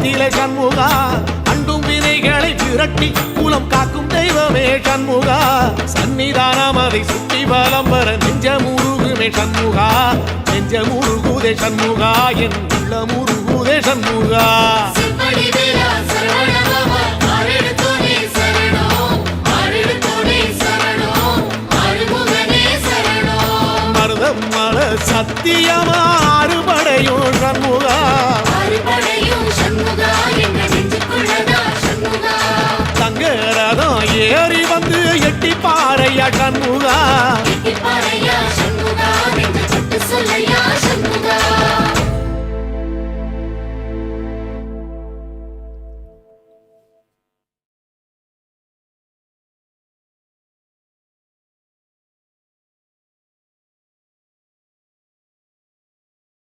கோலத்திலே சண்முகா அண்டும் வினைகளை விரட்டி குலம் காக்கும் தெய்வமே சண்முகா சன்னிதானம் அதை சுற்றி பலம் வர நெஞ்சமுருகுமே சண்முகா நெஞ்சமுருகுதே சண்முகா என் உள்ள முருகுதே சண்முகா மருதமல சத்தியமா அறுபடையும் சண்முகா தங்க ரதம் ஏறி வந்து எட்டி பாறையா சண்முகா